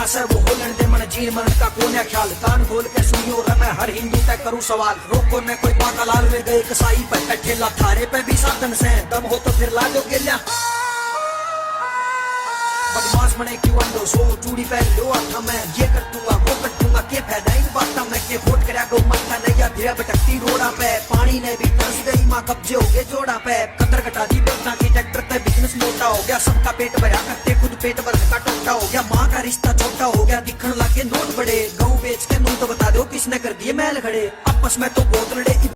से वो होलन दे मन जीन मन का कोने ख्याल कान खोल के सुनियो रे मैं हर हिंदू तय करूं सवाल रोको ने कोई पाका लाल में गए कसाई पे ठेला थारे पे भी साधन से दम हो तो फिर ला दो गेल्या बदमाश बने क्यों अंडो सो चूड़ी पहन लो आता मैं ये कर दूंगा वो कर दूंगा के फायदा इन बातों में के वोट करा गो मत्था नैया धीरे भटकती रोड़ा पे पानी ने भी तरस गई माँ कब्जे हो गए जोड़ा पे कतर कटा दी बेचना की ट्रैक्टर पे बिजनेस मोटा हो गया सबका पेट भरा करते खुद पेट भर का टोटा हो गया माँ का रिश्ता छोटा हो गया दिखने लगे नोट बड़े गऊ बेच के नोट बता दो किसने कर दिए महल खड़े आपस में तो बहुत लड़े